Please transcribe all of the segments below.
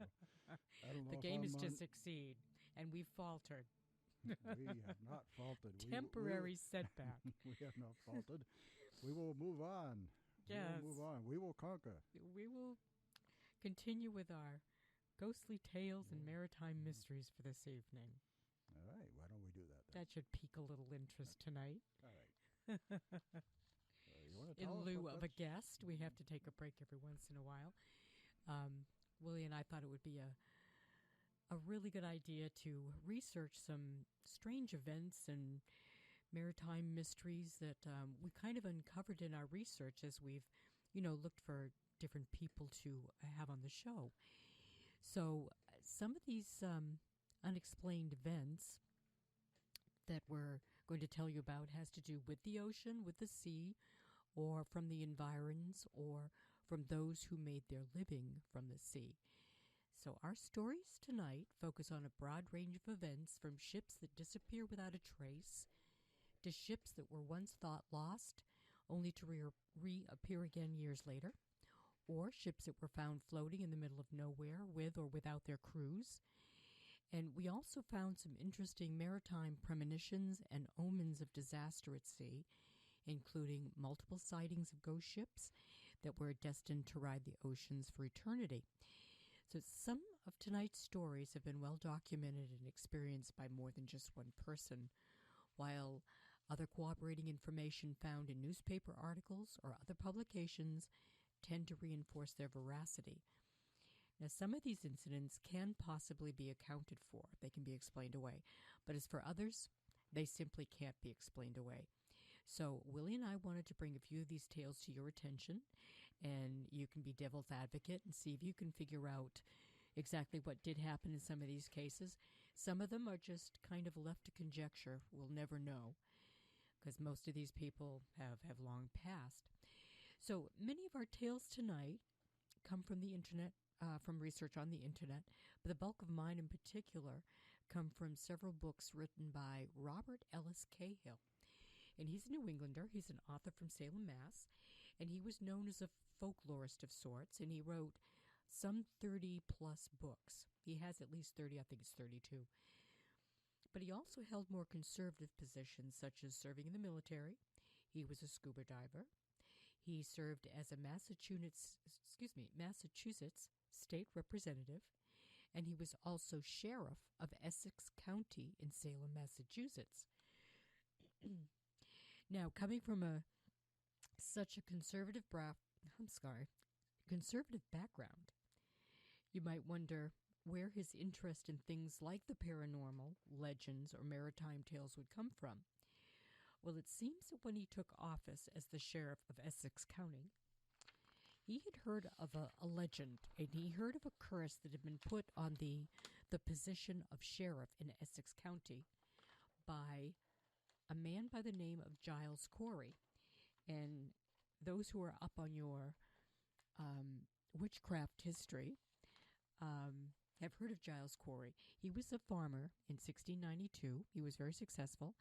So I don't know The if game is I'm to on. succeed, and we've faltered. We have not faulted. Temporary setback. We have not faulted. We will move on. We will Yes. move on. We will conquer. We will continue with our ghostly tales and maritime mysteries for this evening. All right. Why don't we do that then? That should pique a little interest tonight. All right. You want to In tell us lieu what of a that's- guest, we have to take a break every once in a while. Willie and I thought it would be a really good idea to research some strange events and maritime mysteries that we kind of uncovered in our research as we've, looked for different people to have on the show. So some of these unexplained events that we're going to tell you about has to do with the ocean, with the sea, or from the environs, or from those who made their living from the sea. So our stories tonight focus on a broad range of events, from ships that disappear without a trace to ships that were once thought lost, only to reappear again years later, or ships that were found floating in the middle of nowhere with or without their crews. And we also found some interesting maritime premonitions and omens of disaster at sea, including multiple sightings of ghost ships that were destined to ride the oceans for eternity. So some of tonight's stories have been well documented and experienced by more than just one person, while other corroborating information found in newspaper articles or other publications tend to reinforce their veracity. Now, some of these incidents can possibly be accounted for. They can be explained away. But as for others, they simply can't be explained away. So Willie and I wanted to bring a few of these tales to your attention, and you can be devil's advocate and see if you can figure out exactly what did happen in some of these cases. Some of them are just kind of left to conjecture. We'll never know, because most of these people have long passed. So many of our tales tonight come from the internet, from research on the internet, but the bulk of mine in particular come from several books written by Robert Ellis Cahill. And he's a New Englander. He's an author from Salem, Mass. And he was known as a folklorist of sorts, and he wrote some 30-plus books. He has at least 30, I think it's 32. But he also held more conservative positions, such as serving in the military. He was a scuba diver. He served as a Massachusetts state representative, and he was also sheriff of Essex County in Salem, Massachusetts. Now, coming from such a conservative background, you might wonder where his interest in things like the paranormal, legends, or maritime tales would come from. Well, it seems that when he took office as the sheriff of Essex County, he had heard of a legend, and he heard of a curse that had been put on the position of sheriff in Essex County by a man by the name of Giles Corey. And those who are up on your witchcraft history have heard of Giles Corey. He was a farmer in 1692. He was very successful,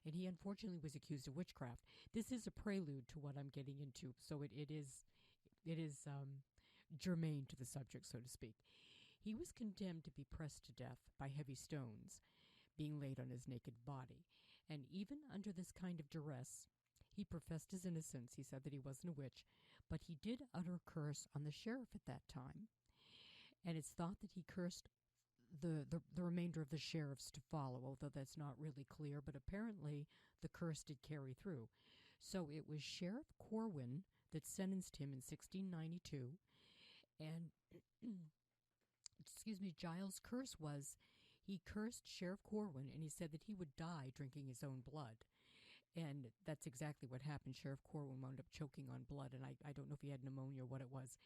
and he unfortunately was accused of witchcraft. This is a prelude to what I'm getting into, so it is germane to the subject, so to speak. He was condemned to be pressed to death by heavy stones being laid on his naked body, and even under this kind of duress, he professed his innocence. He said that he wasn't a witch, but he did utter a curse on the sheriff at that time. And it's thought that he cursed the remainder of the sheriffs to follow, although that's not really clear, but apparently the curse did carry through. So it was Sheriff Corwin that sentenced him in 1692, and Giles' curse was, he cursed Sheriff Corwin, and he said that he would die drinking his own blood. And that's exactly what happened. Sheriff Corwin wound up choking on blood, and I don't know if he had pneumonia or what it was.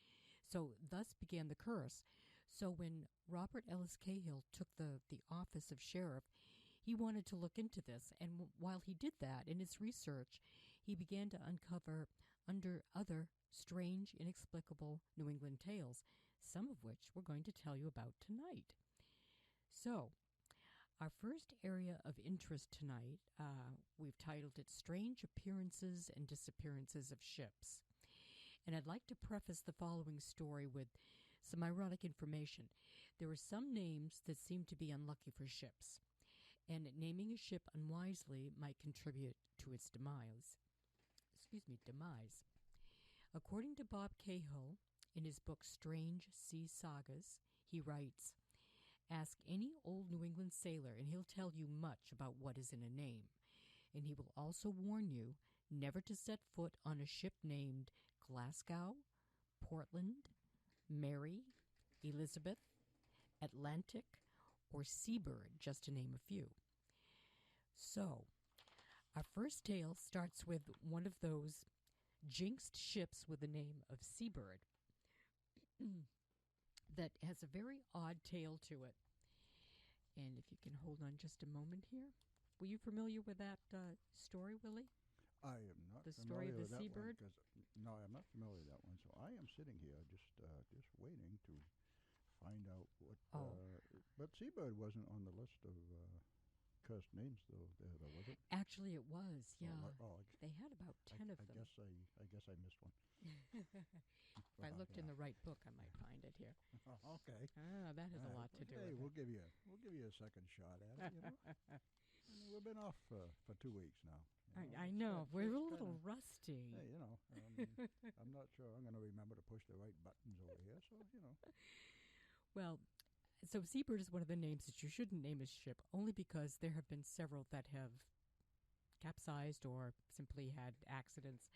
So thus began the curse. So when Robert Ellis Cahill took the office of sheriff, he wanted to look into this. And while he did that, in his research, he began to uncover other strange, inexplicable New England tales, some of which we're going to tell you about tonight. So, our first area of interest tonight, we've titled it Strange Appearances and Disappearances of Ships. And I'd like to preface the following story with some ironic information. There are some names that seem to be unlucky for ships, and naming a ship unwisely might contribute to its demise. Demise. According to Bob Cahill, in his book Strange Sea Sagas, he writes, "Ask any old New England sailor, and he'll tell you much about what is in a name. And he will also warn you never to set foot on a ship named Glasgow, Portland, Mary, Elizabeth, Atlantic, or Seabird, just to name a few." So, our first tale starts with one of those jinxed ships with the name of Seabird that has a very odd tale to it. And if you can hold on just a moment here. Were you familiar with that story, Willie? I am not The story familiar of the with that seabird? one. No, I'm not familiar with that one. So I am sitting here just waiting to find out what. But Seabird wasn't on the list of cursed names, though, was it? Actually, it was, yeah. I They had about 10 of them. I guess I missed one. If I looked in the right book, I might find it here. Okay. That has a lot to do Hey, with we'll it. give you a second shot at it. I mean, we've been off for 2 weeks now. I know. It's We're a kinda- little rusty. Hey, I'm not sure I'm going to remember to push the right buttons over here. So Well, so Seabird is one of the names that you shouldn't name a ship, only because there have been several that have capsized or simply had accidents.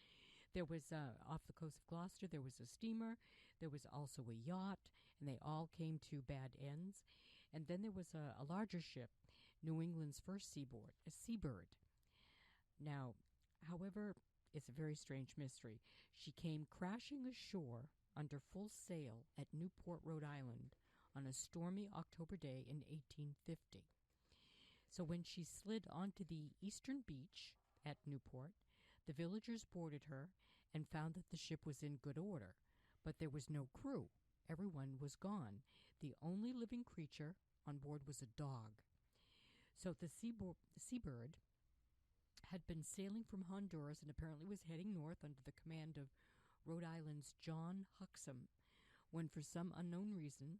There was, off the coast of Gloucester, there was a steamer. There was also a yacht, and they all came to bad ends. And then there was a larger ship, New England's first seabird. Now, however, it's a very strange mystery. She came crashing ashore under full sail at Newport, Rhode Island, on a stormy October day in 1850. So when she slid onto the eastern beach at Newport, the villagers boarded her and found that the ship was in good order, but there was no crew. Everyone was gone. The only living creature on board was a dog. So the Seabird had been sailing from Honduras and apparently was heading north under the command of Rhode Island's John Huxham, when for some unknown reason,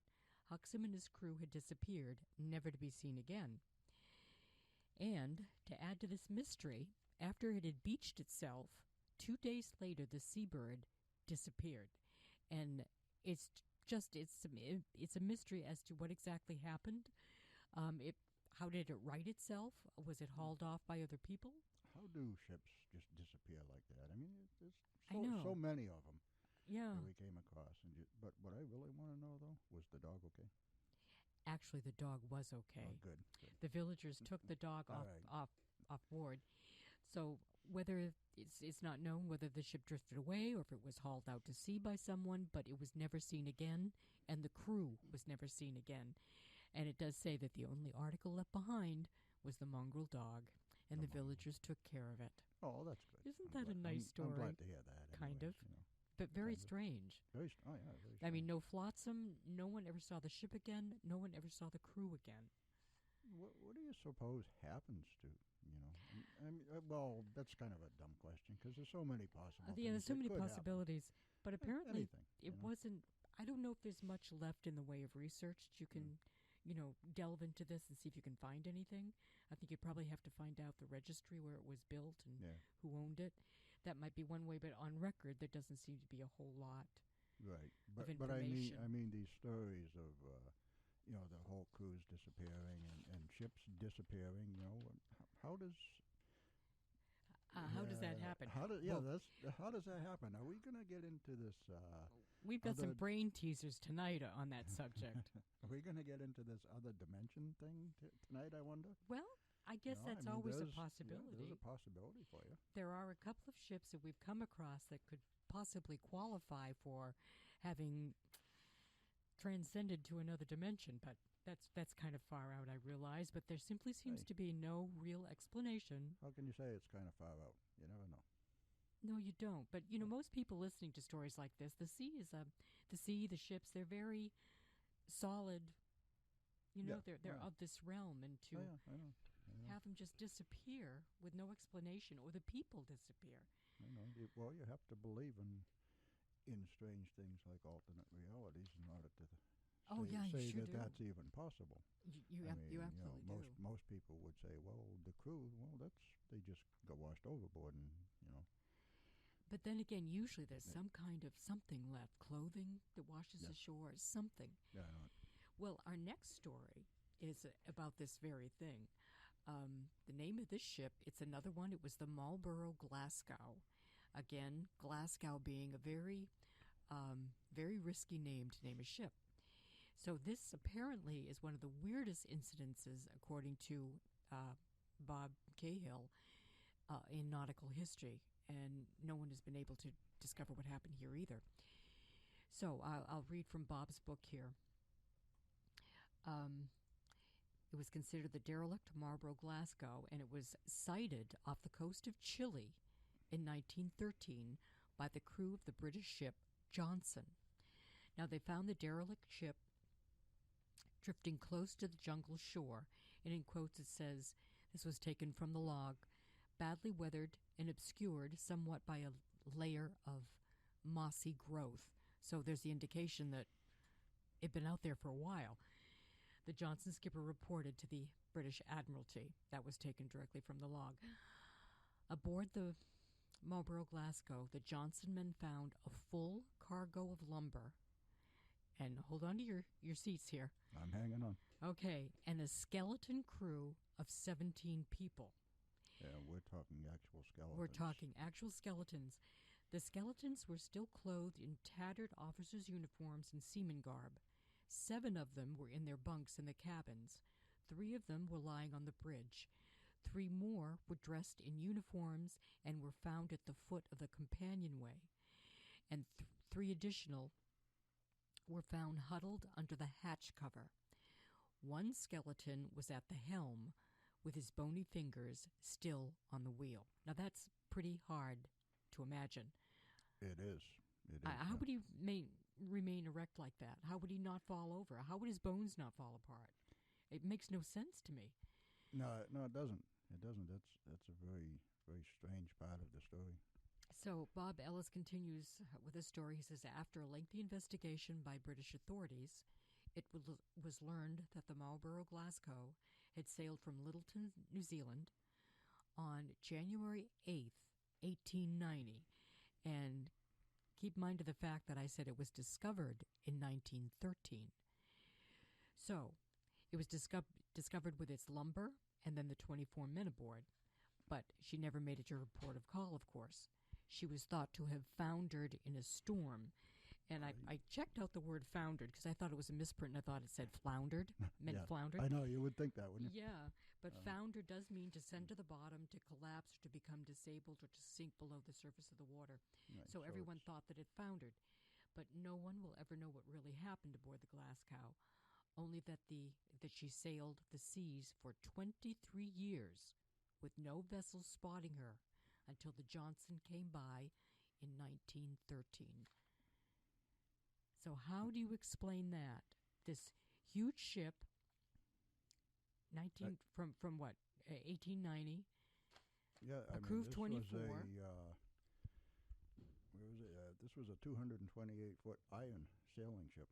Huxham and his crew had disappeared, never to be seen again. And, to add to this mystery, after it had beached itself, 2 days later the Seabird disappeared. And it's a mystery as to what exactly happened. How did it right itself? Was it hauled off by other people? how do ships just disappear like that? I mean, there's I know. so many of them Yeah. that we came across. But what I really want to know, though, was the dog okay? Actually, the dog was okay. Oh, good. The villagers took the dog All off board. So whether it's not known whether the ship drifted away or if it was hauled out to sea by someone, but it was never seen again, and the crew was never seen again. And it does say that the only article left behind was the mongrel dog, and the villagers took care of it. Oh, that's good. Isn't that a nice story? I'm glad to hear that. Kind anyways, of. But very kind of. strange. Very strange. I mean, no flotsam, no one ever saw the ship again, no one ever saw the crew again. What do you suppose happens to, well, that's kind of a dumb question because there's so many possible Yeah, there's things so many that could possibilities. But apparently Anything, it wasn't, I don't know if there's much left in the way of research that you can, delve into this and see if you can find anything. I think you probably have to find out the registry where it was built and who owned it. That might be one way, but on record there doesn't seem to be a whole lot Right. of But I information. mean these stories of, the whole cruise disappearing and ships disappearing, how does... How does that happen? How does that happen? Are we going to get into this... We've got some other- brain teasers tonight on that subject. Are we going to get into this other dimension thing tonight, I wonder? Well, I guess that's always a possibility. Yeah, there's a possibility for you. There are a couple of ships that we've come across that could possibly qualify for having transcended to another dimension, but that's kind of far out, I realize. But there simply seems to be no real explanation. How can you say it's kind of far out? You never know. No, you don't. But most people listening to stories like this, the sea, the ships, they're very solid. They're of this realm, and to I know. have them just disappear with no explanation, or the people disappear. I know. Well, you have to believe in strange things like alternate realities in order to Oh, yeah, you say sure that do. that's even possible. You absolutely do. Most people would say, well, the crew, they just got washed overboard, and But then again, usually there's some kind of something left, clothing that washes ashore, something. Yeah, I know it. Well, our next story is about this very thing. The name of this ship, it's another one. It was the Marlborough Glasgow. Again, Glasgow being a very, very risky name to name a ship. So this apparently is one of the weirdest incidences, according to Bob Cahill, in nautical history. And no one has been able to discover what happened here either. So I'll read from Bob's book here. It was considered the derelict Marlborough Glasgow, and it was sighted off the coast of Chile in 1913 by the crew of the British ship Johnson. Now, they found the derelict ship drifting close to the jungle shore, and in quotes it says, this was taken from the log, badly weathered and obscured somewhat by a layer of mossy growth. So there's the indication that it'd been out there for a while. The Johnson skipper reported to the British Admiralty. That was taken directly from the log. Aboard the Marlborough Glasgow, the Johnson men found a full cargo of lumber. And hold on to your seats here. I'm hanging on. Okay, and a skeleton crew of 17 people. Yeah, we're talking actual skeletons. We're talking actual skeletons. The skeletons were still clothed in tattered officers' uniforms and seaman garb. 7 of them were in their bunks in the cabins. 3 of them were lying on the bridge. 3 more were dressed in uniforms and were found at the foot of the companionway. And 3 additional were found huddled under the hatch cover. 1 skeleton was at the helm, with his bony fingers still on the wheel. Now that's pretty hard to imagine. It is. How would he remain erect like that? How would he not fall over? How would his bones not fall apart? It makes no sense to me. No, it doesn't. It doesn't. That's a very, very strange part of the story. So Bob Ellis continues with his story. He says, after a lengthy investigation by British authorities, it was learned that the Marlborough Glasgow had sailed from Littleton, New Zealand on January 8th, 1890. And keep in mind of the fact that I said it was discovered in 1913. So it was discovered with its lumber and then the 24 men aboard. But she never made it to her port of call, of course. She was thought to have foundered in a storm. And I checked out the word foundered because I thought it was a misprint, and I thought it said floundered, meant floundered. I know, you would think that, wouldn't you? Yeah, but founder does mean to send to the bottom, to collapse, or to become disabled, or to sink below the surface of the water. Right, so everyone thought that it foundered. But no one will ever know what really happened aboard the Glasgow, only that she sailed the seas for 23 years with no vessel spotting her until the Johnson came by in 1913. So how do you explain that? This huge ship, from what, 1890? Yeah, a crew of 24. This was a 228-foot iron sailing ship.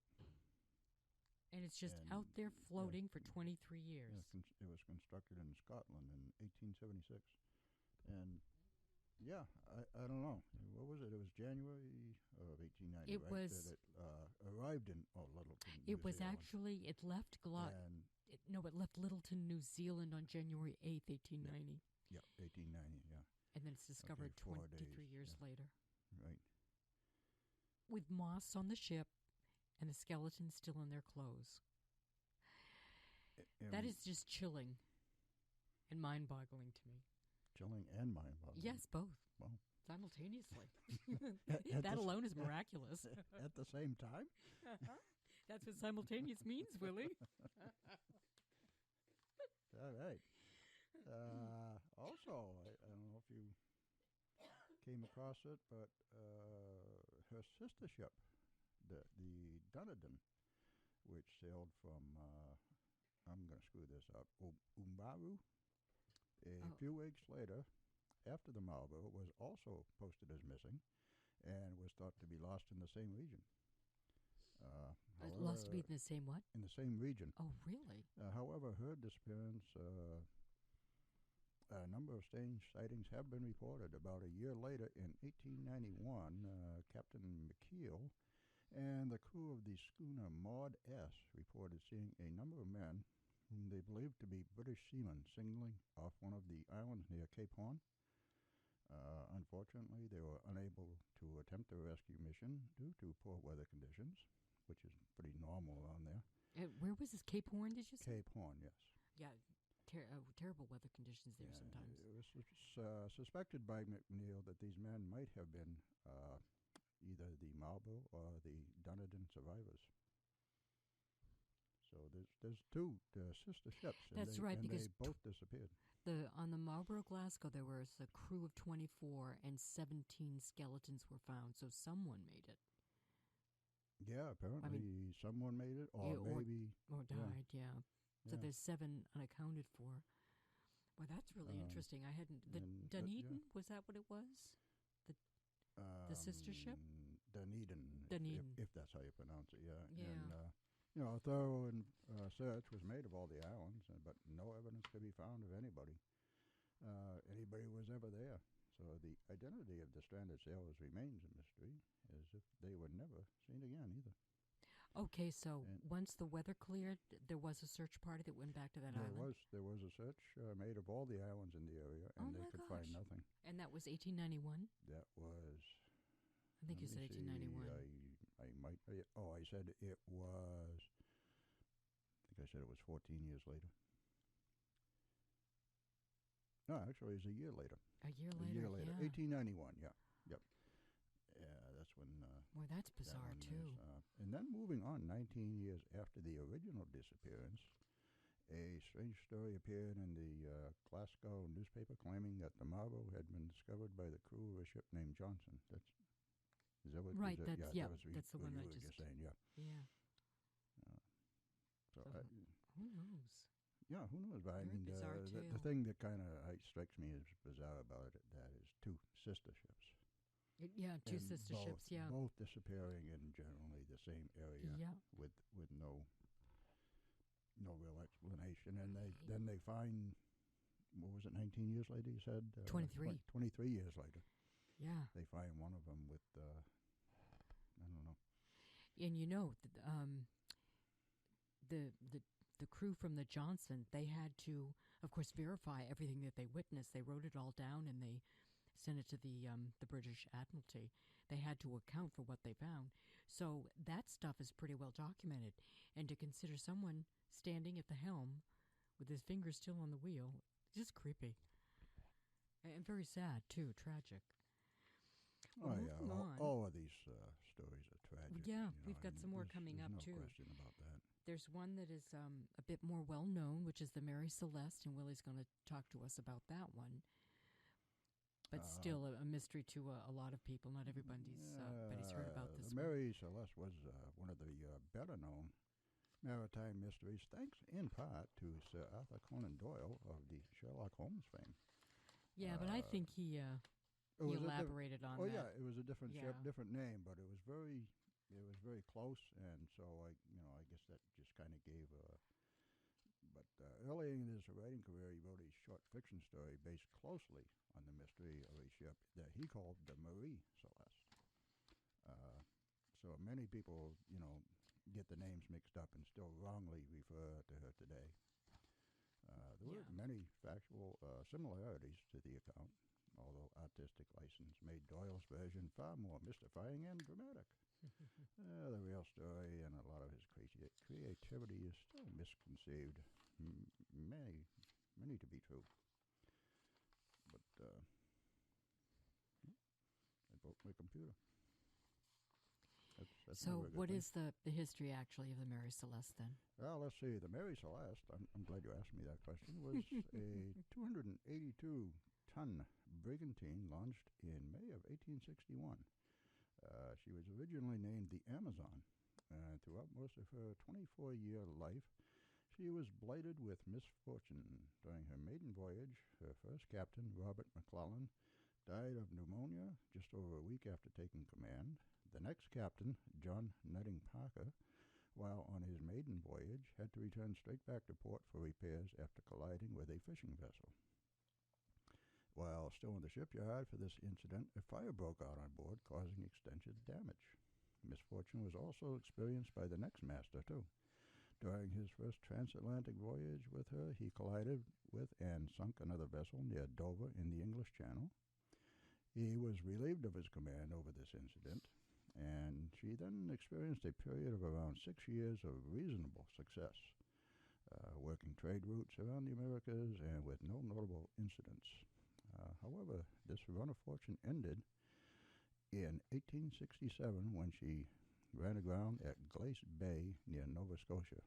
And it's just out there floating for 23 years. Yeah, it was constructed in Scotland in 1876. And yeah, I don't know. What was it? It was January of 1890, it right? Was, that it arrived in Littleton, New It was Zealand. Actually, it left it left Littleton, New Zealand on January 8th, 1890. Yeah, 1890, yeah. And then it's discovered 23 years later. Right. With moss on the ship and the skeletons still in their clothes. That is just chilling and mind-boggling to me. Chilling and mind-boggling. Yes, both. Well, simultaneously. That alone is miraculous. At the same time? That's what simultaneous means, Willie. All right. Also, I don't know if you came across it, but her sister ship, the Dunedin, which sailed from, I'm going to screw this up, Umbaru. A few weeks later, after the Marlborough, was also posted as missing and was thought to be lost in the same region. Lost to be in the same what? In the same region. Oh, really? However, her disappearance, a number of strange sightings have been reported. About a year later, in 1891, Captain McKeel and the crew of the schooner Maud S. reported seeing a number of men whom they believed to be British seamen singling off one of the islands near Cape Horn. Unfortunately, they were unable to attempt a rescue mission due to poor weather conditions, which is pretty normal around there. Where was this? Cape Horn, did you say? Cape Horn, yes. Yeah, terrible weather conditions there sometimes. It was suspected by McNeil that these men might have been either the Marlborough or the Dunedin survivors. So there's two sister ships. That's right, because they both disappeared. On the Marlborough Glasgow, there was a crew of 24 and 17 skeletons were found. So someone made it. Yeah, apparently someone made it, or maybe died. Yeah. So there's 7 unaccounted for. Well, that's really interesting. I hadn't. Dunedin, was that what it was? The sister ship? Dunedin. If that's how you pronounce it, yeah. Yeah. And, a thorough search was made of all the islands, but no evidence could be found of anybody. Anybody was ever there. So the identity of the stranded sailors remains a mystery, as if they were never seen again either. Okay, so once the weather cleared, there was a search party that went back to that island? There was a search made of all the islands in the area, and they could find nothing. And that was 1891? That was... I think you said 1891. I might... I said it was... I think I said it was 14 years later. No, actually, it was a year later. A year later, yeah. 1891, yeah. Yep. Yeah, that's when... Boy, that's bizarre, too. And then moving on, 19 years after the original disappearance, a strange story appeared in the Glasgow newspaper claiming that the Marlborough had been discovered by the crew of a ship named Johnson. Is that what... Right, that's the one I just... saying, yeah. Yeah. So who knows? Yeah, who knows? But Very bizarre, too. The thing that kind of strikes me as bizarre about it, that is 2 sister ships. Yeah, 2 sister ships, yeah. Both disappearing in generally the same area with no real explanation. And then they find, what was it, 19 years later you said? 23. 23 years later. Yeah. They find one of them with, I don't know. And the crew from the Johnson, they had to, of course, verify everything that they witnessed. They wrote it all down and they sent it to the British Admiralty. They had to account for what they found. So that stuff is pretty well documented. And to consider someone standing at the helm with his fingers still on the wheel, just creepy. And very sad, too, tragic. Well, all of these stories are tragic. Yeah, we've got some more coming up, too. No question about that. There's one that is a bit more well-known, which is the Mary Celeste, and Willy's going to talk to us about that one. But still a mystery to a lot of people. Not everybody's heard about this one. Mary Celeste was one of the better-known maritime mysteries, thanks in part to Sir Arthur Conan Doyle of the Sherlock Holmes fame. Yeah, but I think he elaborated on that. Oh, yeah, it was a different ship, different name, but it was very close, and so I guess that just kind of gave But early in his writing career, he wrote a short fiction story based closely on the mystery of a ship that he called the Marie Celeste. So many people, get the names mixed up and still wrongly refer to her today. There were many factual similarities to the account, although artistic license made Doyle's version far more mystifying and dramatic. The real story and a lot of his creativity is still misconceived. Many to be true. But I broke my computer. That's so what is the history actually of the Mary Celeste then? Well, let's see. The Mary Celeste, I'm glad you asked me that question, was a 282-ton brigantine launched in May of 1861. She was originally named the Amazon. Throughout most of her 24-year life, she was blighted with misfortune. During her maiden voyage, her first captain, Robert McClellan, died of pneumonia just over a week after taking command. The next captain, John Nutting Parker, while on his maiden voyage, had to return straight back to port for repairs after colliding with a fishing vessel. While still in the shipyard for this incident, a fire broke out on board, causing extensive damage. Misfortune was also experienced by the next master, too. During his first transatlantic voyage with her, he collided with and sunk another vessel near Dover in the English Channel. He was relieved of his command over this incident, and she then experienced a period of around 6 years of reasonable success, working trade routes around the Americas and with no notable incidents. However, this run of fortune ended in 1867 when she ran aground at Glace Bay near Nova Scotia.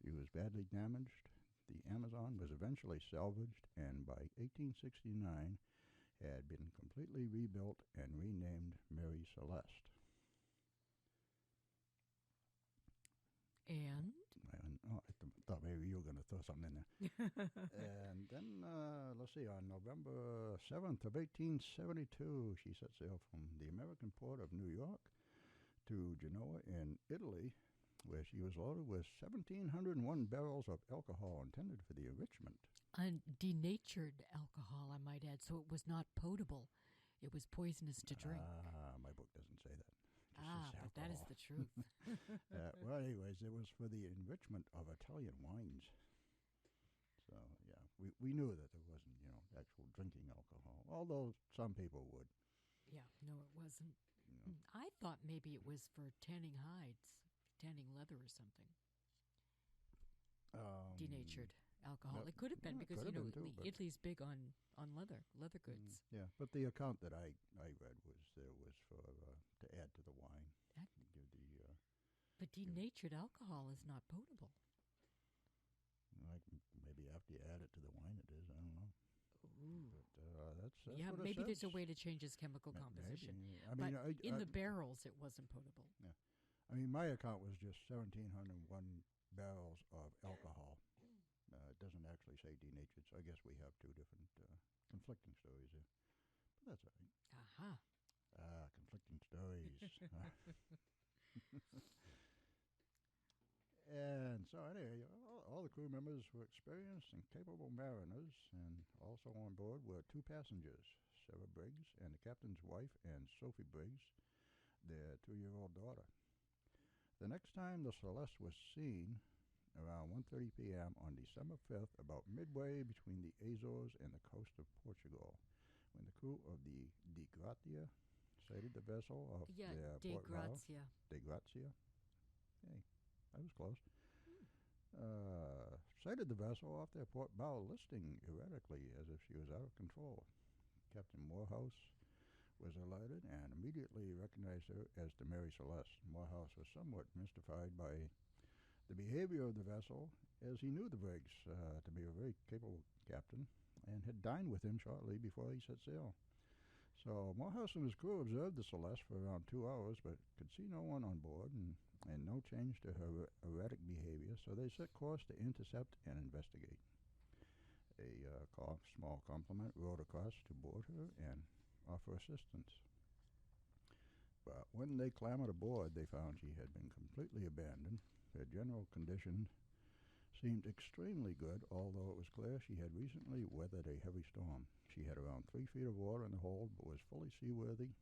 She was badly damaged. The Amazon was eventually salvaged and by 1869 had been completely rebuilt and renamed Mary Celeste. And? I thought maybe you were going to throw something in there. And then, let's see, on November 7th of 1872, she set sail from the American port of New York to Genoa in Italy, where she was loaded with 1,701 barrels of alcohol intended for the enrichment. Denatured alcohol, I might add, so it was not potable. It was poisonous to drink. My book doesn't say that. But that is the truth. Well, anyways, it was for the enrichment of Italian wines. So, yeah, we knew that there wasn't, actual drinking alcohol, although some people would. Yeah, no, it wasn't. I thought maybe it was for tanning hides, tanning leather or something. Denatured alcohol. It could have been because, Italy's big on leather goods. Yeah, but the account that I read was for to add to the wine. But denatured alcohol is not potable. Like maybe after you add it to the wine, it is. I don't know. Ooh. But that's what maybe it there's a says. way to change its chemical composition. Maybe. I mean, but in the barrels, it wasn't potable. Yeah. I mean, my account was just 1,701 barrels of alcohol. It doesn't actually say denatured, so I guess we have two different conflicting stories here. But that's all right. Aha. Conflicting stories. And so anyway, all the crew members were experienced and capable mariners, and also on board were two passengers, Sarah Briggs and the captain's wife, and Sophie Briggs, their 2-year-old daughter. The next time the Celeste was seen, around 1:30 p.m. on December 5th, about midway between the Azores and the coast of Portugal, when the crew of the De Gratia sighted the vessel off their De port bow. Grazia. De Gratia. Hey, I was close. Sighted the vessel off their port bow, listing erratically as if she was out of control. Captain Morehouse was alerted and immediately recognized her as the Mary Celeste. Morehouse was somewhat mystified by the behavior of the vessel, as he knew the Briggs to be a very capable captain and had dined with him shortly before he set sail. So Morehouse and his crew observed the Celeste for around 2 hours, but could see no one on board and no change to her erratic behavior, so they set course to intercept and investigate. A small complement rowed across to board her and offer assistance. But when they clambered aboard, they found she had been completely abandoned. Her general condition seemed extremely good, although it was clear she had recently weathered a heavy storm. She had around 3 feet of water in the hold, but was fully seaworthy,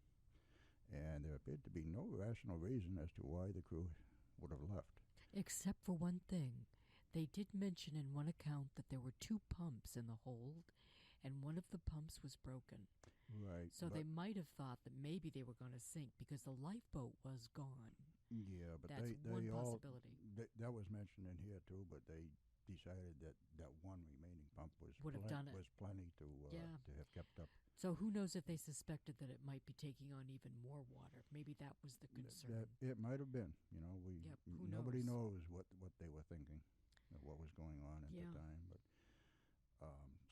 and there appeared to be no rational reason as to why the crew would have left. Except for one thing. They did mention in one account that there were 2 pumps in the hold, and one of the pumps was broken. Right. So they might have thought that maybe they were going to sink because the lifeboat was gone. Yeah, but that's one possibility. That was mentioned in here too, but they decided that one remaining pump was plenty to have kept up. So who knows if they suspected that it might be taking on even more water? Maybe that was the concern. It might have been. Nobody knows what they were thinking, what was going on at the time. But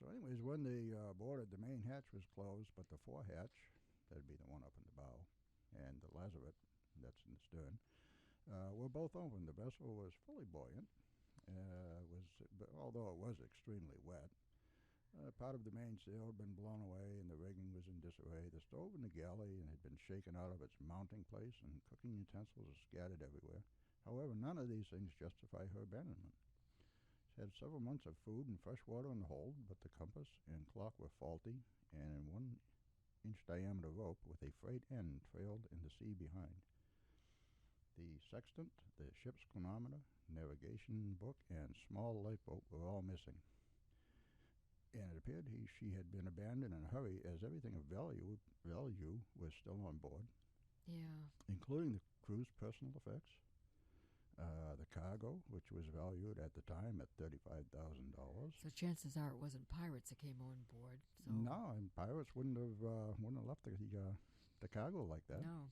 so, anyways, when they boarded, the main hatch was closed, but the forehatch, that'd be the one up in the bow, and the lazaret, that's in the stern, were both open. The vessel was fully buoyant, although it was extremely wet. Part of the mainsail had been blown away and the rigging was in disarray. The stove in the galley had been shaken out of its mounting place and cooking utensils were scattered everywhere. However, none of these things justify her abandonment. She had several months of food and fresh water in the hold, but the compass and clock were faulty, and a 1-inch diameter rope with a frayed end trailed in the sea behind. The sextant, the ship's chronometer, navigation book, and small lifeboat were all missing. And it appeared she had been abandoned in a hurry, as everything of value was still on board, Yeah. including the crew's personal effects, the cargo, which was valued at the time at $35,000. So chances are it wasn't pirates that came on board. So No, and pirates wouldn't have left the cargo like that. No.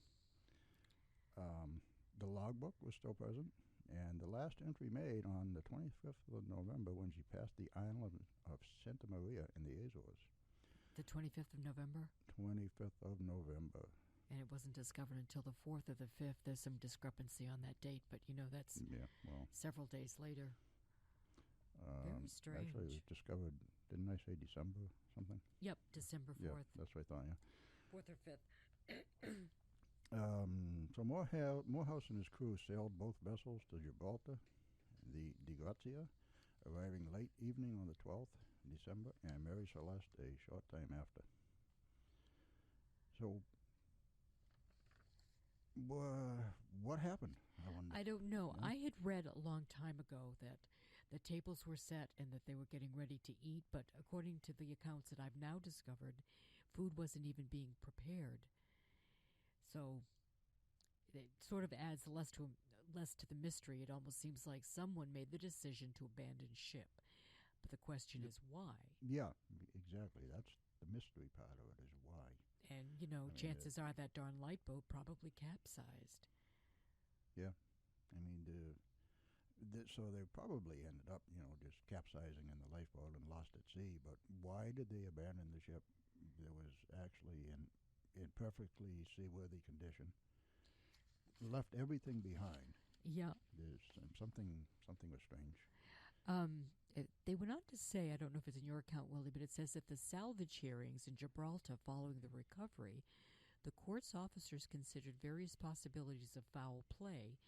The logbook was still present, and the last entry made on the 25th of November when she passed the island of Santa Maria in the Azores. The 25th of November? 25th of November. And it wasn't discovered until the 4th or the 5th. There's some discrepancy on that date, but that's several days later. Very strange. Actually, it was discovered, didn't I say December something? Yep, December 4th. Yeah, that's what I thought, yeah. 4th or 5th. So Morehouse and his crew sailed both vessels to Gibraltar, the Di Grazia, arriving late evening on the 12th of December, and Mary Celeste a short time after. So, what happened? I don't know. Yeah. I had read a long time ago that the tables were set and that they were getting ready to eat, but according to the accounts that I've now discovered, food wasn't even being prepared. So it sort of adds less to the mystery. It almost seems like someone made the decision to abandon ship. But the question is why? Yeah, exactly. That's the mystery part of it, is why. And, chances are that darn lifeboat probably capsized. Yeah. I mean, so they probably ended up, just capsizing in the lifeboat and lost at sea. But why did they abandon the ship? There was actually in perfectly seaworthy condition. Left everything behind. Yeah. There's something was strange. They went on to say, I don't know if it's in your account, Willie, but it says that the salvage hearings in Gibraltar following the recovery, the court's officers considered various possibilities of foul play,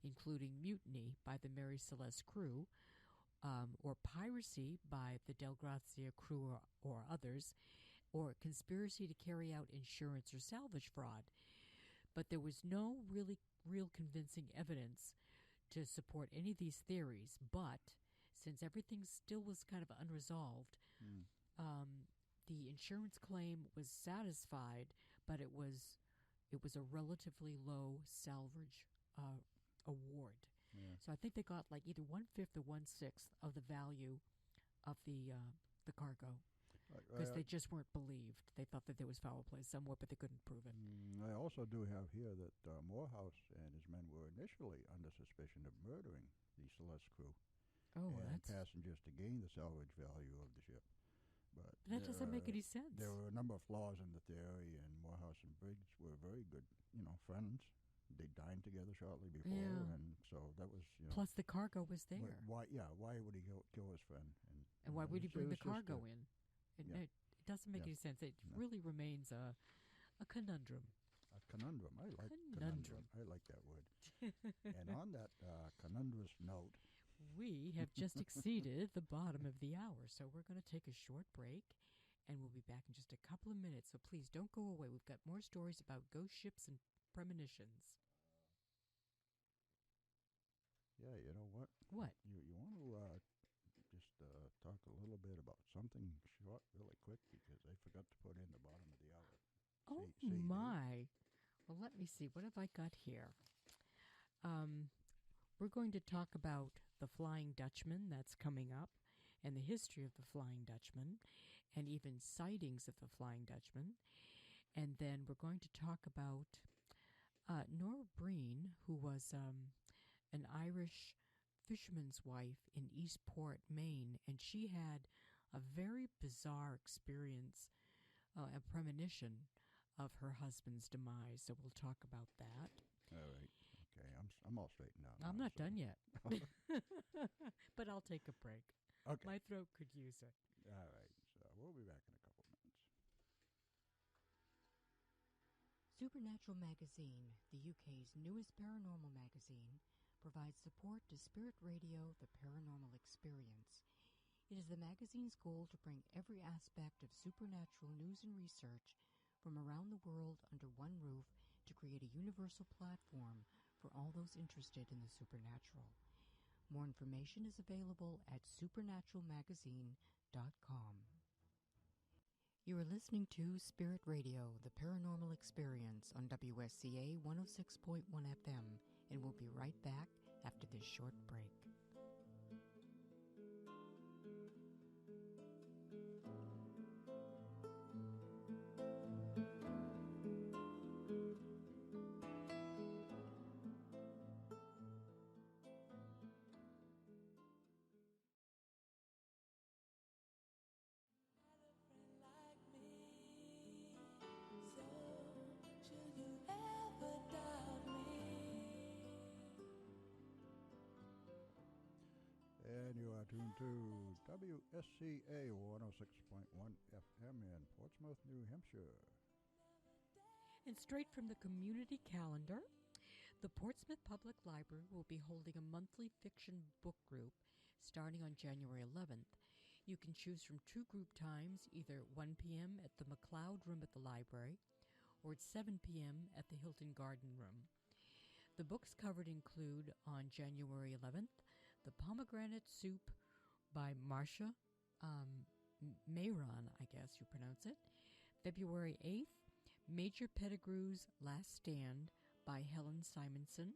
including mutiny by the Mary Celeste crew, or piracy by the Del Grazia crew or others, or conspiracy to carry out insurance or salvage fraud. But there was no real convincing evidence to support any of these theories. But since everything still was kind of unresolved, the insurance claim was satisfied, but it was a relatively low salvage award. Yeah. So I think they got like either 1/5 or 1/6 of the value of the cargo. Because they just weren't believed. They thought that there was foul play somewhere, but they couldn't prove it. I also do have here that Morehouse and his men were initially under suspicion of murdering the Celeste crew and passengers to gain the salvage value of the ship. But that doesn't make any sense. There were a number of flaws in the theory, and Morehouse and Briggs were very good, friends. They dined together shortly before, and so that was, Plus, the cargo was there. Why would he kill his friend? And why would he bring the cargo in? It doesn't make Yeah. any sense. It really remains a conundrum. A conundrum. I like conundrum. I like that word. And on that conundrous note, we have just exceeded the bottom of the hour, so we're going to take a short break, and we'll be back in just a couple of minutes. So please don't go away. We've got more stories about ghost ships and premonitions. Yeah, you know what? What? You want to just talk a little bit about something short, really quick, because I forgot to put in the bottom of the hour. Oh, my. Well, let me see. What have I got here? We're going to talk about the Flying Dutchman that's coming up and the history of the Flying Dutchman and even sightings of the Flying Dutchman. And then we're going to talk about Nora Breen, who was an Irish fisherman's wife in Eastport, Maine, and she had a very bizarre experience, a premonition of her husband's demise. So we'll talk about that. All right. Okay. I'm all straightened out. I'm not done yet. But I'll take a break. Okay. My throat could use it. All right. So We'll be back in a couple minutes. Supernatural Magazine, the UK's newest paranormal magazine, provides support to Spirit Radio, the Paranormal Experience. It is the magazine's goal to bring every aspect of supernatural news and research from around the world under one roof to create a universal platform for all those interested in the supernatural. More information is available at supernaturalmagazine.com. You are listening to Spirit Radio, the Paranormal Experience on WSCA 106.1 FM, and we'll be right back after this short break. And you are tuned to WSCA 106.1 FM in Portsmouth, New Hampshire. And straight from the community calendar, the Portsmouth Public Library will be holding a monthly fiction book group starting on January 11th. You can choose from two group times, either 1 p.m. at the McLeod Room at the library or at 7 p.m. at the Hilton Garden Room. The books covered include, on January 11th, The Pomegranate Soup by Marcia Mayron, I guess you pronounce it. February 8th, Major Pettigrew's Last Stand by Helen Simonson.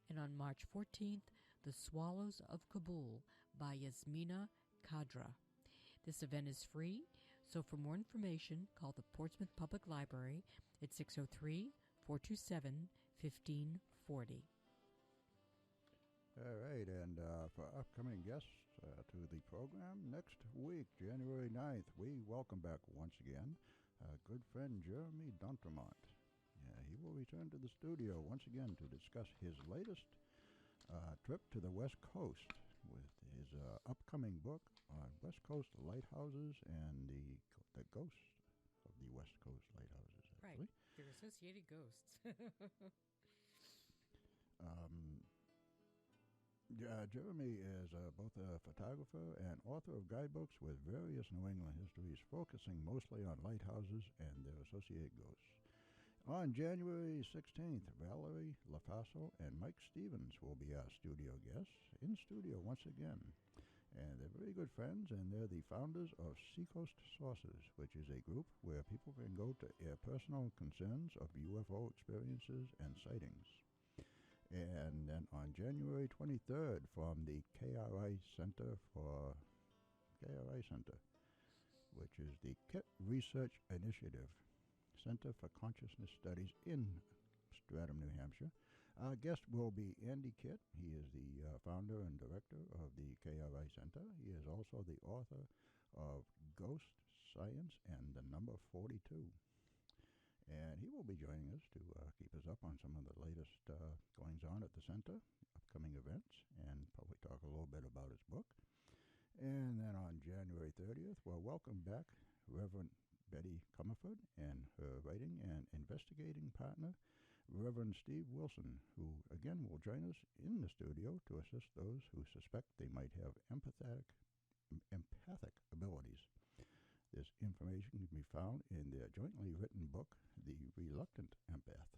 And on March 14th, The Swallows of Kabul by Yasmina Kadra. This event is free, so for more information, call the Portsmouth Public Library at 603-427-1540. All right, and for upcoming guests to the program, next week, January 9th, we welcome back once again our good friend Jeremy D'Entremont. He will return to the studio once again to discuss his latest trip to the West Coast with his upcoming book on West Coast lighthouses and the ghosts of the West Coast lighthouses, actually. Right, they're associated ghosts. Jeremy is both a photographer and author of guidebooks with various New England histories, focusing mostly on lighthouses and their associated ghosts. On January 16th, Valerie LaFasso and Mike Stevens will be our studio guests, in studio once again. And they're very good friends, and they're the founders of Seacoast Sources, which is a group where people can go to air personal concerns of UFO experiences and sightings. And then on January 23rd, from the KRI Center, which is the KIT Research Initiative, Center for Consciousness Studies in Stratham, New Hampshire. Our guest will be Andy Kitt. He is the founder and director of the KRI Center. He is also the author of Ghost Science and the Number 42. And he will be joining us to keep us up on some of the latest goings-on at the center, upcoming events, and probably talk a little bit about his book. And then on January 30th, we'll welcome back Reverend Betty Comerford and her writing and investigating partner, Reverend Steve Wilson, who again will join us in the studio to assist those who suspect they might have empathic abilities. This information can be found in their jointly written book, The Reluctant Empath.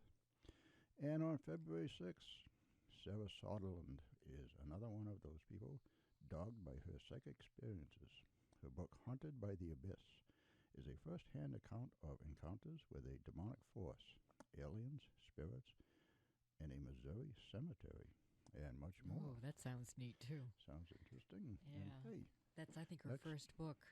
And on February 6th, Sarah Soderlund is another one of those people dogged by her psychic experiences. Her book, Haunted by the Abyss, is a first-hand account of encounters with a demonic force, aliens, spirits, and a Missouri cemetery, and much more. Oh, that sounds neat, too. Sounds interesting. Yeah. And hey, that's, I think, her first book.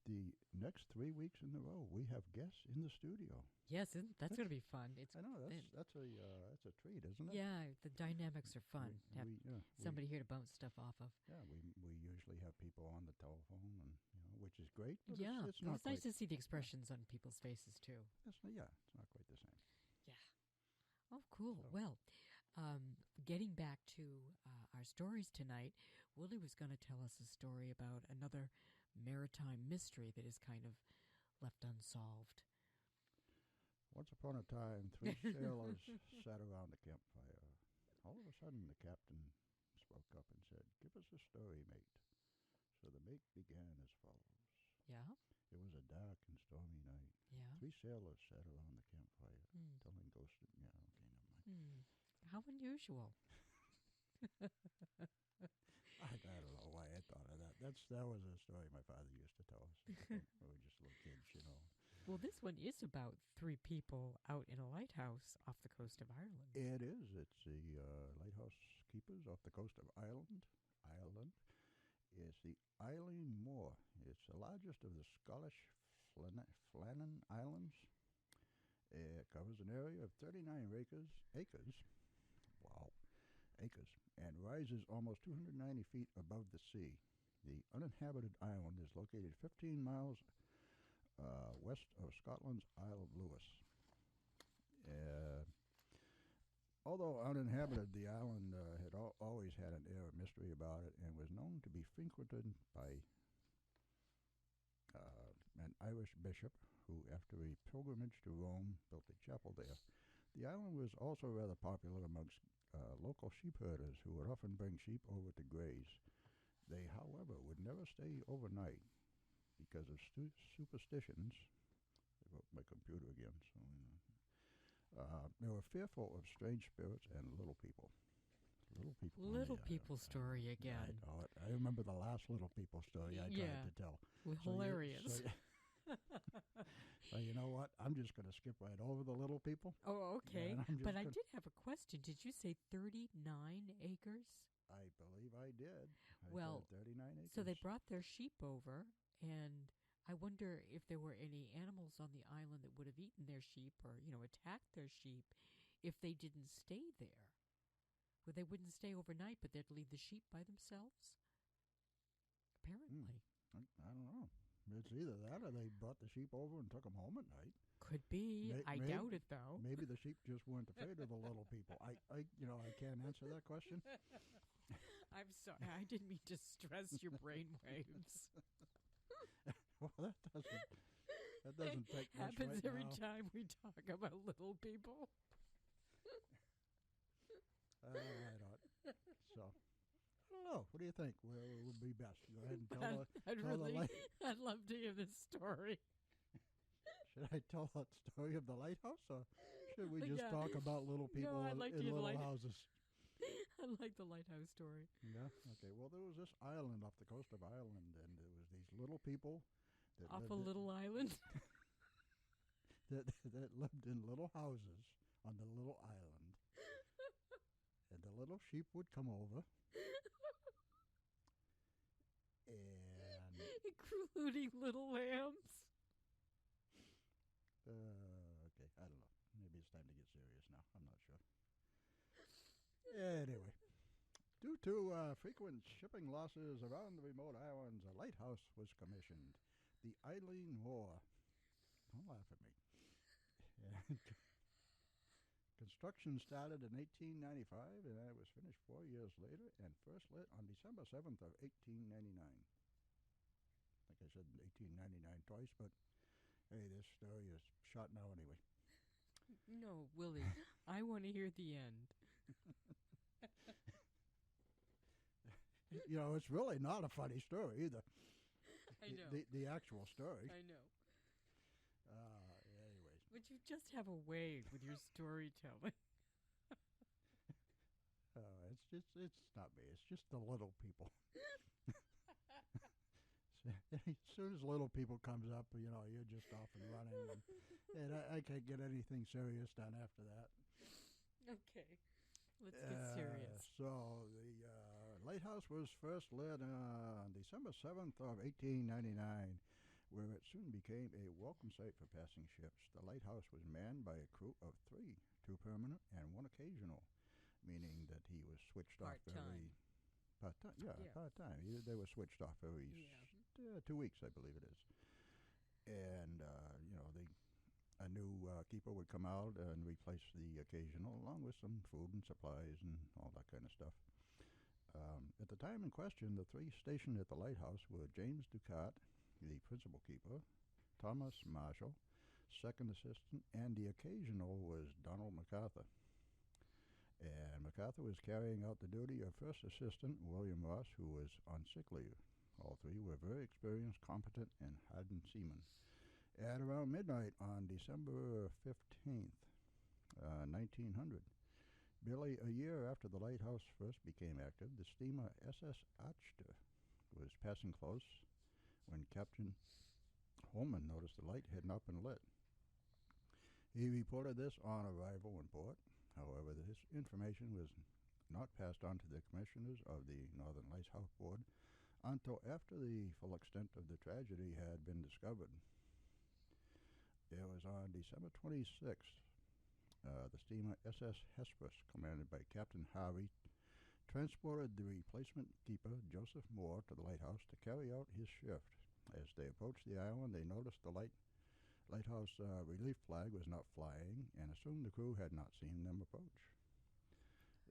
The next 3 weeks in a row, we have guests in the studio. Yes, that's going to be fun. I know, that's a treat, isn't it? Yeah, the dynamics are fun. Somebody here to bounce stuff off of. Yeah, we usually have people on the telephone, and which is great. But yeah, it's not nice to see the expressions on people's faces too. It's not quite the same. Yeah. Oh, cool. So. Well, getting back to our stories tonight, Willy was going to tell us a story about another maritime mystery that is kind of left unsolved. Once upon a time, 3 sailors sat around the campfire. All of a sudden, the captain spoke up and said, "Give us a story, mate." So the mate began as follows. Yeah? It was a dark and stormy night. Yeah. 3 sailors sat around the campfire, telling ghosts. Yeah, okay, never mind. How unusual. I don't know why I thought of that. That was a story my father used to tell us when we were just little kids, you know. Well, this one is about 3 people out in a lighthouse off the coast of Ireland. It is. It's the lighthouse keepers off the coast of Ireland. It's the Eileen Moor. It's the largest of the Scottish Flannan Islands. It covers an area of 39 acres. Wow. Acres. And rises almost 290 feet above the sea. The uninhabited island is located 15 miles west of Scotland's Isle of Lewis. Although uninhabited, the island had always had an air of mystery about it and was known to be frequented by an Irish bishop who, after a pilgrimage to Rome, built a chapel there. The island was also rather popular amongst local sheep herders who would often bring sheep over to graze. They, however, would never stay overnight because of superstitions. I wrote my computer again, so they were fearful of strange spirits and little people. Little people Story again. I know it. I remember the last little people story I tried to tell. Hilarious. So you know what? I'm just going to skip right over the little people. Oh, okay. But I did have a question. Did you say 39 acres? I believe I did. Well, said 39 acres. So they brought their sheep over, and I wonder if there were any animals on the island that would have eaten their sheep or, attacked their sheep if they didn't stay there. Well, they wouldn't stay overnight, but they'd leave the sheep by themselves? Apparently. I don't know. It's either that or they brought the sheep over and took them home at night. Could be. I doubt it, though. Maybe the sheep just weren't afraid of the little people. I can't answer that question. I'm sorry. I didn't mean to stress your brain waves. Well, that doesn't take much happens right every now. time we talk about little people. I don't. So, I don't know. What do you think? Well, it would be best. Go ahead and tell I'd love to hear this story. Should I tell that story of the lighthouse, or should we just talk about little people in little houses? I like the lighthouse story. Yeah? Okay. Well, there was this island off the coast of Ireland, and there was these little people that off a little island that lived in little houses on the little island. And the little sheep would come over. And including little lambs. Okay, I don't know. Maybe it's time to get serious now. I'm not sure. Anyway, due to frequent shipping losses around the remote islands, a lighthouse was commissioned. The Eileen Moor. Don't laugh at me. And construction started in 1895, and it was finished 4 years later and first lit on December 7th of 1899. I think I said 1899 twice, but hey, this story is shot now anyway. No, Willie, I want to hear the end. It's really not a funny story either. I know. The actual story. I know. Anyways. But you just have a way with your storytelling. It's not me. It's just the little people. As soon as little people comes up, you're just off and running. And I can't get anything serious done after that. Okay. Let's get serious. So the lighthouse was first lit on December 7th of 1899, where it soon became a welcome sight for passing ships. The lighthouse was manned by a crew of 3, 2 permanent and 1 occasional, meaning that he was switched off every... Part-time. Yeah, part-time. They were switched off every 2 weeks, I believe it is. And, a new keeper would come out and replace the occasional, along with some food and supplies and all that kind of stuff. At the time in question, the three stationed at the lighthouse were James Ducat, the principal keeper, Thomas Marshall, second assistant, and the occasional was Donald MacArthur. And MacArthur was carrying out the duty of first assistant William Ross, who was on sick leave. All three were very experienced, competent, and hardened seamen. At around midnight on December 15th, 1900, barely a year after the lighthouse first became active, the steamer SS Archer was passing close when Captain Holman noticed the light had not been lit. He reported this on arrival in port. However, this information was not passed on to the commissioners of the Northern Lighthouse Board until after the full extent of the tragedy had been discovered. It was on December 26th, the steamer SS Hesperus, commanded by Captain Harvey, transported the replacement keeper, Joseph Moore, to the lighthouse to carry out his shift. As they approached the island, they noticed the lighthouse relief flag was not flying and assumed the crew had not seen them approach.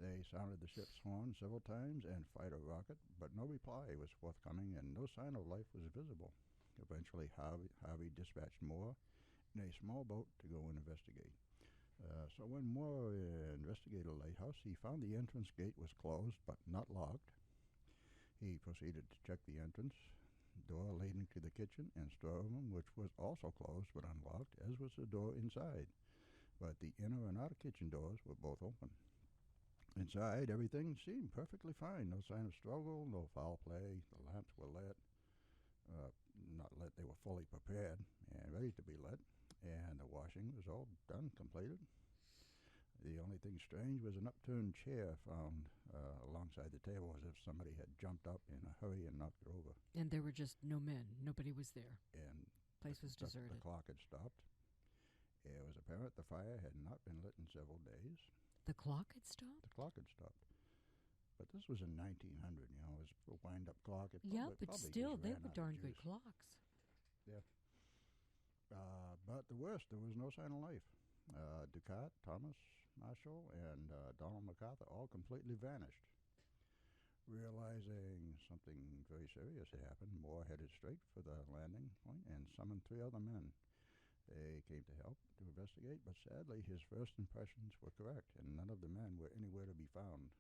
They sounded the ship's horn several times and fired a rocket, but no reply was forthcoming and no sign of life was visible. Eventually, Harvey dispatched Moore in a small boat to go and investigate. So when Moore investigated the lighthouse, he found the entrance gate was closed but not locked. He proceeded to check the entrance door leading to the kitchen and storeroom, which was also closed but unlocked, as was the door inside. But the inner and outer kitchen doors were both open. Inside, everything seemed perfectly fine. No sign of struggle, no foul play. The lamps were lit. Not lit, they were fully prepared and ready to be lit. And the washing was all done, completed. The only thing strange was an upturned chair found alongside the table, as if somebody had jumped up in a hurry and knocked it over. And there were just no men. Nobody was there. And place was deserted. The clock had stopped. It was apparent the fire had not been lit in several days. The clock had stopped? The clock had stopped. But this was in 1900, it was a wind-up clock. But still, they were darn good clocks. Yeah. But the worst, there was no sign of life. Ducat, Thomas Marshall, and Donald MacArthur all completely vanished. Realizing something very serious had happened, Moore headed straight for the landing point and summoned three other men. They came to help to investigate, but sadly his first impressions were correct, and none of the men were anywhere to be found.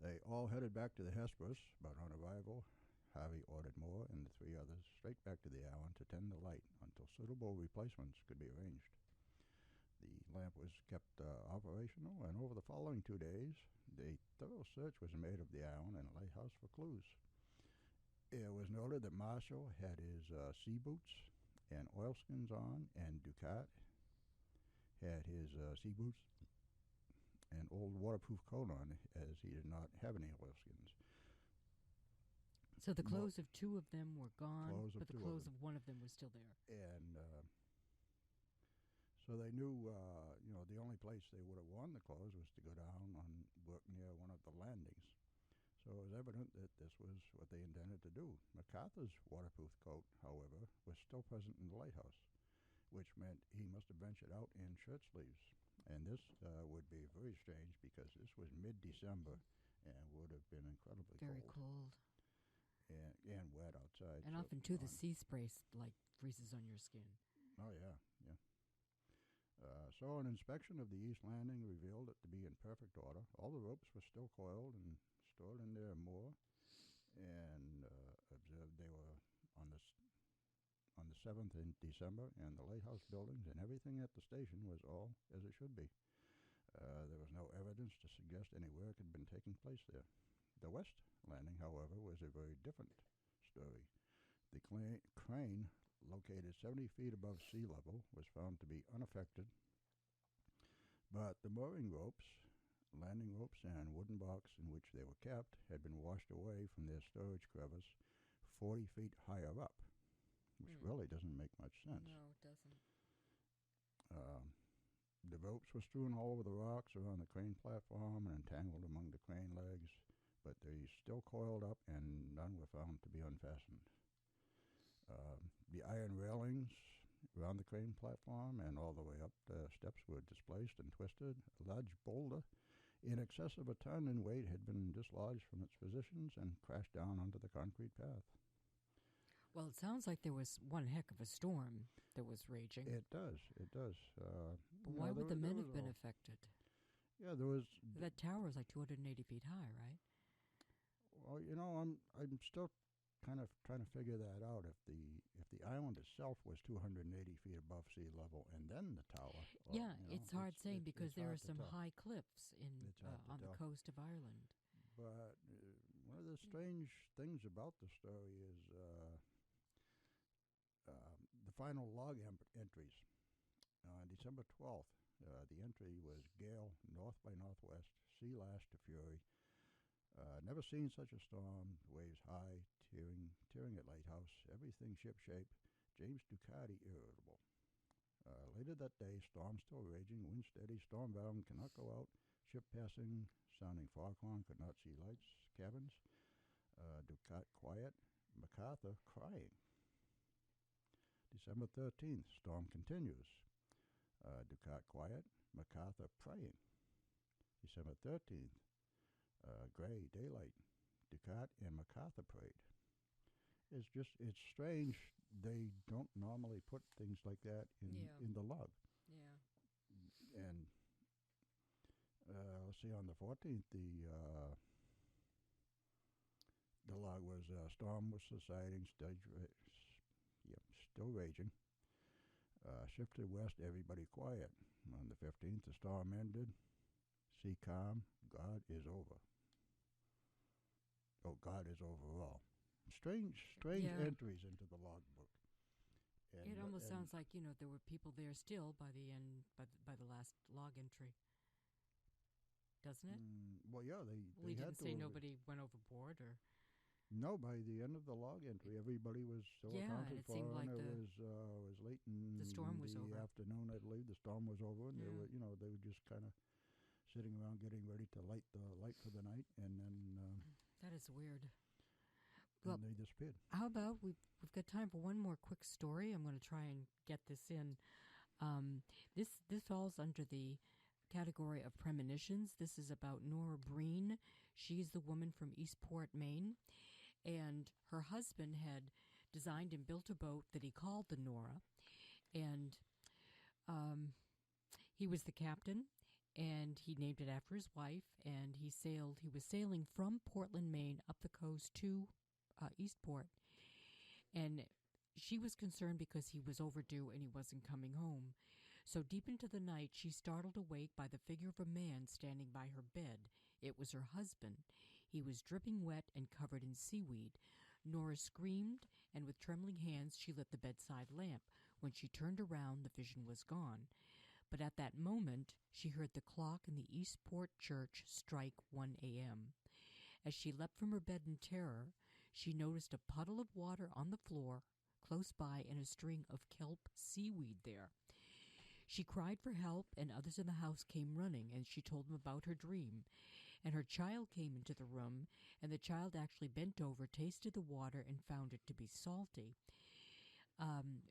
They all headed back to the Hesperus, but on arrival, Harvey ordered Moore and the three others straight back to the island to tend the light until suitable replacements could be arranged. The lamp was kept operational, and over the following 2 days, a thorough search was made of the island and the lighthouse for clues. It was noted that Marshall had his sea boots and oilskins on, and Ducat had his sea boots and old waterproof coat on, as he did not have any oilskins. So the clothes of two of them were gone, but the clothes of one of them was still there. And so they knew, the only place they would have worn the clothes was to go down and work near one of the landings. So it was evident that this was what they intended to do. MacArthur's waterproof coat, however, was still present in the lighthouse, which meant he must have ventured out in shirt sleeves. And this would be very strange because this was mid-December and would have been incredibly very cold. And wet outside. And often, too, the sea spray, freezes on your skin. Oh, yeah. So an inspection of the east landing revealed it to be in perfect order. All the ropes were still coiled and stored in their moor, and observed they were on the 7th in December, and the lighthouse buildings and everything at the station was all as it should be. There was no evidence to suggest any work had been taking place there. The west landing, however, was a very different story. The crane, located 70 feet above sea level, was found to be unaffected, but the mooring ropes, landing ropes, and wooden box in which they were kept had been washed away from their storage crevice 40 feet higher up, which really doesn't make much sense. No, it doesn't. The ropes were strewn all over the rocks around the crane platform and entangled among the crane legs, but they still coiled up and none were found to be unfastened. The iron railings around the crane platform and all the way up the steps were displaced and twisted. A large boulder in excess of a ton in weight had been dislodged from its positions and crashed down onto the concrete path. Well, it sounds like there was one heck of a storm that was raging. It does. It does. But why would the men have been affected? Yeah, there was. That tower is like 280 feet high, right? Well, I'm still kind of trying to figure that out. If the island itself was 280 feet above sea level, and then the tower. Yeah, it's hard saying because there are some high cliffs on the coast of Ireland. But one of the strange things about the story is the final log entries. On December 12th, the entry was gale north by northwest, sea lashed to fury. Never seen such a storm. Waves high, tearing at lighthouse. Everything ship-shape. James Ducati irritable. Later that day, storm still raging. Wind steady. Stormbound. Cannot go out. Ship passing. Sounding foghorn. Could not see lights. Cabins. Ducat quiet. MacArthur crying. December 13th. Storm continues. Ducat quiet. MacArthur praying. December 13th. Gray, daylight. Ducat and MacArthur prayed. It's strange. They don't normally put things like that in the log. Yeah. And let's see, on the 14th, the log was storm was subsiding, still raging. Shifted west, everybody quiet. On the 15th, the storm ended. Sea calm. God is over. Oh, God is over all. Strange entries into the logbook. It almost sounds like there were people there still by the end, by the last log entry. Doesn't it? Well, yeah, they Well, he didn't say nobody went overboard, or no. By the end of the log entry, everybody was still accounted for. Seemed like it was late in the storm was over. Afternoon, I believe. The storm was over, and they were just kind of sitting around getting ready to light for the night, and then that is weird. Well, they disappeared. How about we've got time for one more quick story. I'm going to try and get this in. This falls under the category of premonitions. This is about Nora Breen. She's the woman from Eastport, Maine, and her husband had designed and built a boat that he called the Nora, and he was the captain. And he named it after his wife, and he was sailing from Portland, Maine, up the coast to Eastport. And she was concerned because he was overdue and he wasn't coming home. So deep into the night, she startled awake by the figure of a man standing by her bed. It was her husband. He was dripping wet and covered in seaweed. Nora screamed, and with trembling hands, she lit the bedside lamp. When she turned around, the vision was gone. But at that moment, she heard the clock in the Eastport church strike 1 a.m. As she leapt from her bed in terror, she noticed a puddle of water on the floor close by and a string of kelp seaweed there. She cried for help, and others in the house came running, and she told them about her dream. And her child came into the room, and the child actually bent over, tasted the water, and found it to be salty.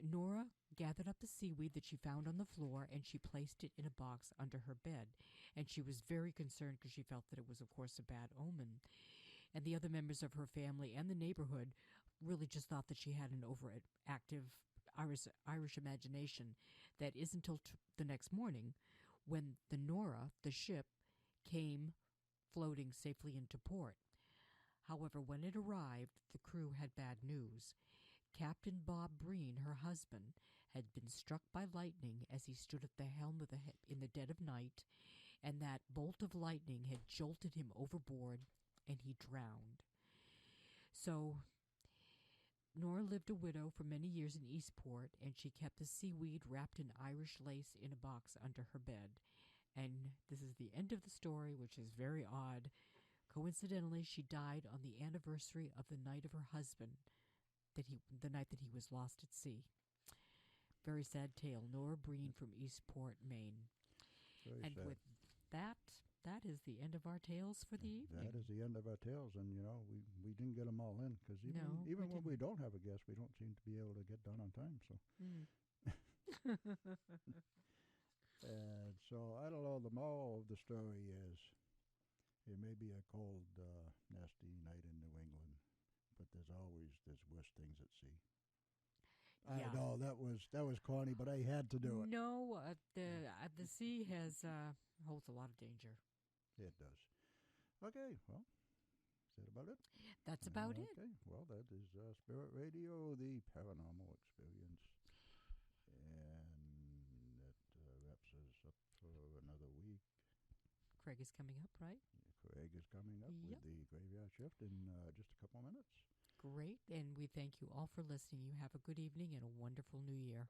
Nora gathered up the seaweed that she found on the floor, and she placed it in a box under her bed. And she was very concerned because she felt that it was, of course, a bad omen. And the other members of her family and the neighborhood really just thought that she had an overactive Irish imagination. That isn't until the next morning when the Nora, the ship, came floating safely into port. However, when it arrived, the crew had bad news. Captain Bob Breen, her husband, had been struck by lightning as he stood at the helm in the dead of night, and that bolt of lightning had jolted him overboard, and he drowned. So Nora lived a widow for many years in Eastport, and she kept the seaweed wrapped in Irish lace in a box under her bed. And this is the end of the story, which is very odd. Coincidentally, she died on the anniversary of the night of her husband, the night that he was lost at sea. Very sad tale. Nora Breen from Eastport, Maine. Very and sad. With that is the end of our tales for the evening. That is the end of our tales, and we didn't get them all in because even when we don't have a guest, we don't seem to be able to get done on time. So, and so I don't know. The moral of the story is It may be a cold, nasty night in New England, but there's worse things at sea. Yeah. I know that was corny, but I had to do it. No, the sea holds a lot of danger. It does. Okay, well, is that about it? That's about it. Okay, well, that is Spirit Radio, the paranormal experience. And that wraps us up for another week. Craig is coming up, right? Craig is coming up Yep. with the graveyard shift in just a couple of minutes. Great, and we thank you all for listening. You have a good evening and a wonderful new year.